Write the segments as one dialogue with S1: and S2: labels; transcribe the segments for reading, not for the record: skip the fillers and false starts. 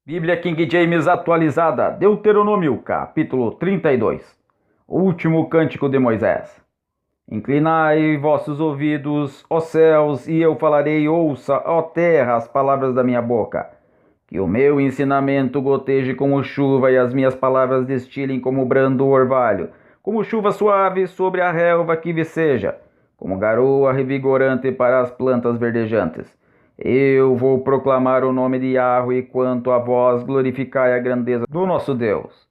S1: Bíblia King James atualizada, Deuteronômio, capítulo 32. O último cântico de Moisés. Inclinai vossos ouvidos, ó céus, e eu falarei, ouça, ó terra, as palavras da minha boca. Que o meu ensinamento goteje como chuva e as minhas palavras destilem como brando orvalho, como chuva suave sobre a relva que viceja, como garoa revigorante para as plantas verdejantes. Eu vou proclamar o nome de Yahweh, e quanto a vós, glorificai a grandeza do nosso Deus.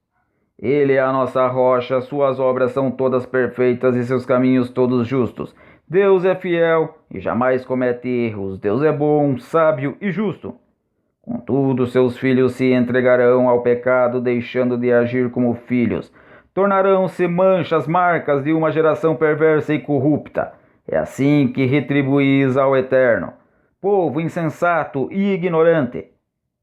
S1: Ele é a nossa rocha, suas obras são todas perfeitas e seus caminhos todos justos. Deus é fiel e jamais comete erros. Deus é bom, sábio e justo. Contudo, seus filhos se entregarão ao pecado, deixando de agir como filhos. Tornarão-se manchas, marcas de uma geração perversa e corrupta. É assim que retribuís ao Eterno, povo insensato e ignorante.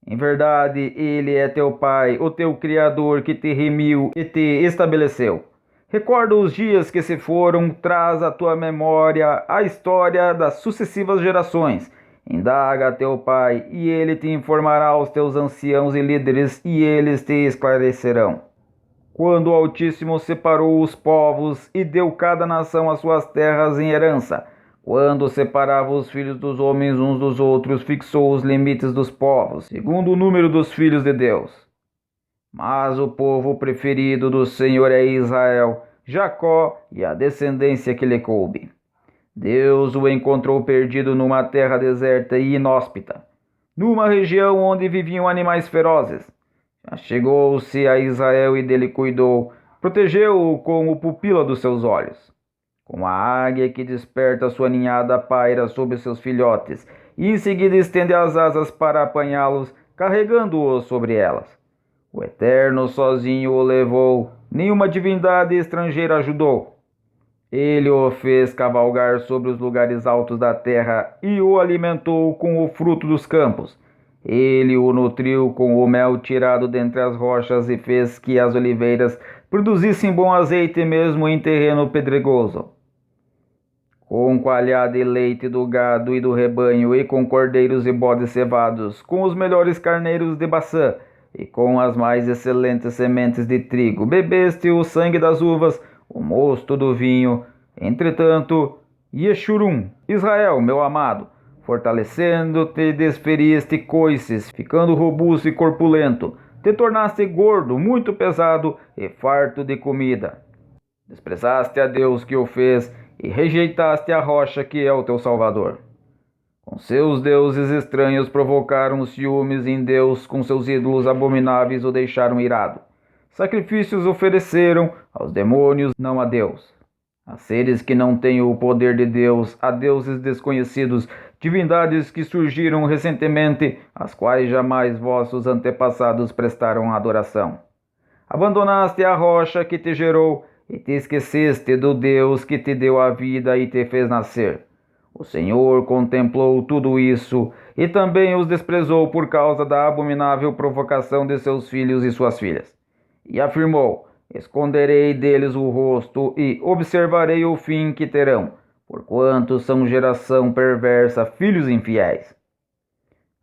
S1: Em verdade, ele é teu Pai, o teu Criador, que te remiu e te estabeleceu. Recorda os dias que se foram, traz à tua memória a história das sucessivas gerações. Indaga a teu pai, e ele te informará aos teus anciãos e líderes, e eles te esclarecerão. Quando o Altíssimo separou os povos e deu cada nação as suas terras em herança, quando separava os filhos dos homens uns dos outros, fixou os limites dos povos, segundo o número dos filhos de Deus. Mas o povo preferido do Senhor é Israel, Jacó e a descendência que lhe coube. Deus o encontrou perdido numa terra deserta e inóspita, numa região onde viviam animais ferozes. Chegou-se a Israel e dele cuidou, protegeu-o com o pupila dos seus olhos. Como a águia que desperta sua ninhada paira sobre seus filhotes, e em seguida estende as asas para apanhá-los, carregando-os sobre elas. O Eterno sozinho o levou, nenhuma divindade estrangeira ajudou. Ele o fez cavalgar sobre os lugares altos da terra e o alimentou com o fruto dos campos. Ele o nutriu com o mel tirado dentre as rochas e fez que as oliveiras produzissem bom azeite mesmo em terreno pedregoso. Com coalhada e leite do gado e do rebanho, e com cordeiros e bodes cevados, com os melhores carneiros de Baçã, e com as mais excelentes sementes de trigo, bebeste o sangue das uvas, o mosto do vinho. Entretanto, Yeshurun, Israel, meu amado, fortalecendo-te, desferiste coices, ficando robusto e corpulento, te tornaste gordo, muito pesado e farto de comida. Desprezaste a Deus que o fez e rejeitaste a rocha que é o teu Salvador. Com seus deuses estranhos provocaram ciúmes em Deus, com seus ídolos abomináveis o deixaram irado. Sacrifícios ofereceram aos demônios, não a Deus. A seres que não têm o poder de Deus, a deuses desconhecidos, divindades que surgiram recentemente, às quais jamais vossos antepassados prestaram adoração. Abandonaste a rocha que te gerou e te esqueceste do Deus que te deu a vida e te fez nascer. O Senhor contemplou tudo isso e também os desprezou por causa da abominável provocação de seus filhos e suas filhas. E afirmou: esconderei deles o rosto e observarei o fim que terão, porquanto são geração perversa, filhos infiéis.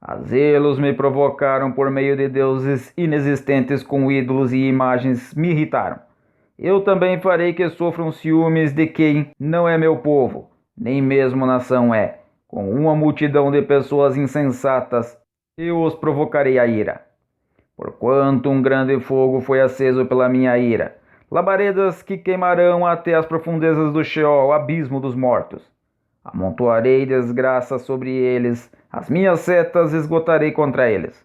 S1: A zelos me provocaram por meio de deuses inexistentes com ídolos e imagens me irritaram. Eu também farei que sofram ciúmes de quem não é meu povo, nem mesmo nação é. Com uma multidão de pessoas insensatas, eu os provocarei a ira. Porquanto um grande fogo foi aceso pela minha ira, labaredas que queimarão até as profundezas do Sheol, abismo dos mortos. Amontoarei desgraça sobre eles, as minhas setas esgotarei contra eles.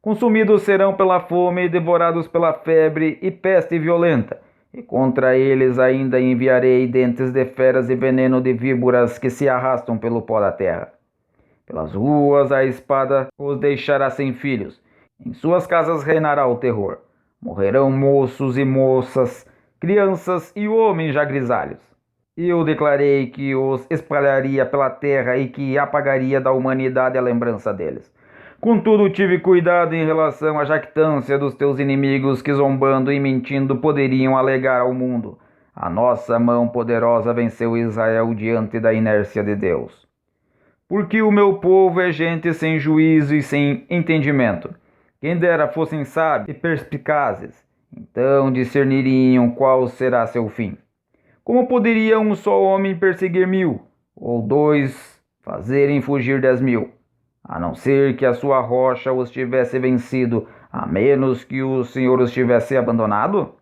S1: Consumidos serão pela fome, devorados pela febre e peste violenta, e contra eles ainda enviarei dentes de feras e veneno de víboras que se arrastam pelo pó da terra. Pelas ruas a espada os deixará sem filhos, em suas casas reinará o terror. Morrerão moços e moças, crianças e homens já grisalhos. Eu declarei que os espalharia pela terra e que apagaria da humanidade a lembrança deles. Contudo, tive cuidado em relação à jactância dos teus inimigos que, zombando e mentindo, poderiam alegar ao mundo: a nossa mão poderosa venceu Israel diante da inércia de Deus. Porque o meu povo é gente sem juízo e sem entendimento. Quem dera fossem sábios e perspicazes, então discerniriam qual será seu fim. Como poderia um só homem perseguir 1000, ou 2 fazerem fugir 10.000? A não ser que a sua rocha os tivesse vencido, a menos que o Senhor os tivesse abandonado?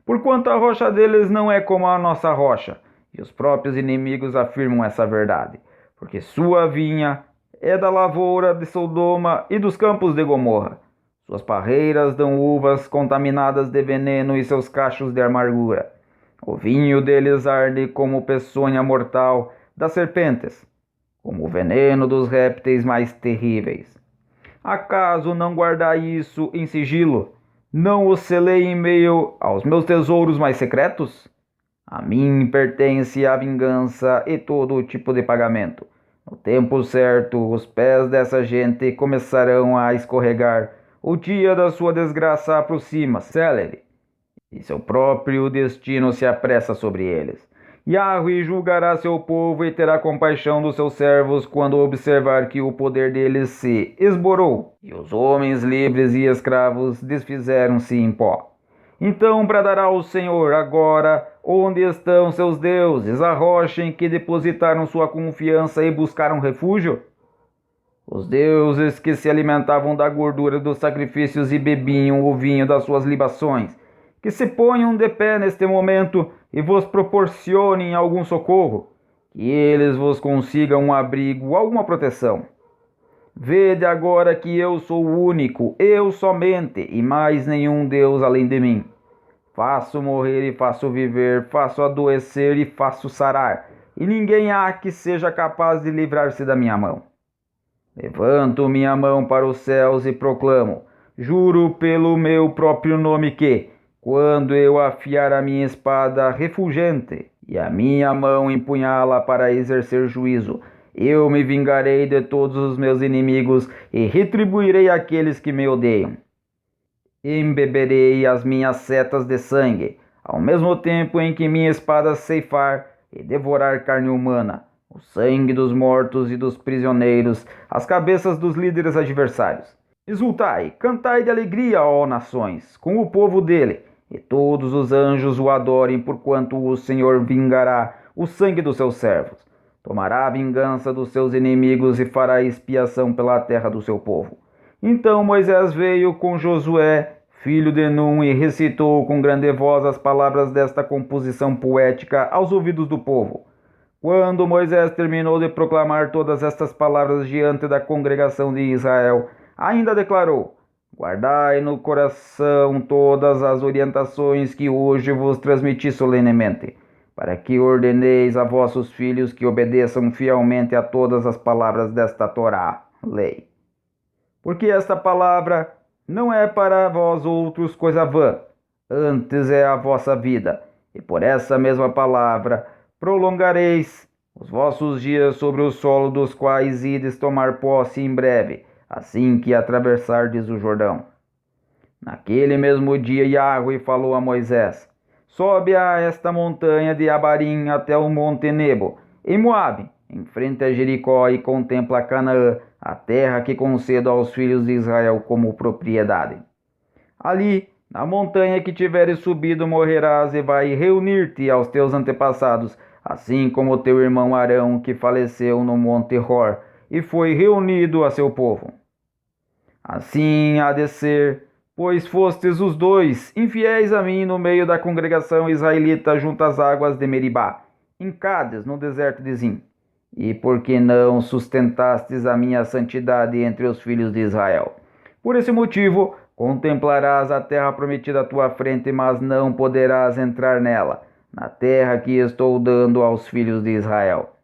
S1: Porquanto a rocha deles não é como a nossa rocha, e os próprios inimigos afirmam essa verdade, porque sua vinha é da lavoura de Sodoma e dos campos de Gomorra. Suas parreiras dão uvas contaminadas de veneno e seus cachos de amargura. O vinho deles arde como peçonha mortal das serpentes, como o veneno dos répteis mais terríveis. Acaso não guardai isso em sigilo? Não o selei em meio aos meus tesouros mais secretos? A mim pertence a vingança e todo tipo de pagamento. No tempo certo, os pés dessa gente começarão a escorregar. O dia da sua desgraça aproxima, celere, e seu próprio destino se apressa sobre eles. Yahweh julgará seu povo e terá compaixão dos seus servos quando observar que o poder deles se esborou e os homens livres e escravos desfizeram-se em pó. Então bradará o Senhor agora: onde estão seus deuses, a rocha em que depositaram sua confiança e buscaram refúgio? Os deuses que se alimentavam da gordura dos sacrifícios e bebiam o vinho das suas libações, que se ponham de pé neste momento e vos proporcionem algum socorro, que eles vos consigam um abrigo, alguma proteção. Vede agora que eu sou o único, eu somente, e mais nenhum Deus além de mim. Faço morrer e faço viver, faço adoecer e faço sarar, e ninguém há que seja capaz de livrar-se da minha mão. Levanto minha mão para os céus e proclamo: juro pelo meu próprio nome que, quando eu afiar a minha espada refulgente e a minha mão empunhá-la para exercer juízo, eu me vingarei de todos os meus inimigos e retribuirei aqueles que me odeiam. Embeberei as minhas setas de sangue, ao mesmo tempo em que minha espada ceifar e devorar carne humana, o sangue dos mortos e dos prisioneiros, as cabeças dos líderes adversários. Exultai, cantai de alegria, ó nações, com o povo dele, e todos os anjos o adorem, porquanto o Senhor vingará o sangue dos seus servos. Tomará a vingança dos seus inimigos e fará expiação pela terra do seu povo. Então Moisés veio com Josué, filho de Num, e recitou com grande voz as palavras desta composição poética aos ouvidos do povo. Quando Moisés terminou de proclamar todas estas palavras diante da congregação de Israel, ainda declarou: guardai no coração todas as orientações que hoje vos transmiti solenemente, para que ordeneis a vossos filhos que obedeçam fielmente a todas as palavras desta Torá, lei. Porque esta palavra não é para vós outros coisa vã, antes é a vossa vida, e por essa mesma palavra prolongareis os vossos dias sobre o solo dos quais ides tomar posse em breve, assim que atravessardes o Jordão. Naquele mesmo dia Yahweh falou a Moisés: sobe a esta montanha de Abarim até o monte Nebo, em Moabe, em frente a Jericó, e contempla Canaã, a terra que concedo aos filhos de Israel como propriedade. Ali, na montanha que tiveres subido, morrerás e vai reunir-te aos teus antepassados, assim como teu irmão Arão, que faleceu no monte Hor, e foi reunido a seu povo. Assim há de ser, pois fostes os dois infiéis a mim no meio da congregação israelita junto às águas de Meribá, em Cádiz, no deserto de Zim. E porque não sustentastes a minha santidade entre os filhos de Israel. Por esse motivo, contemplarás a terra prometida à tua frente, mas não poderás entrar nela, na terra que estou dando aos filhos de Israel.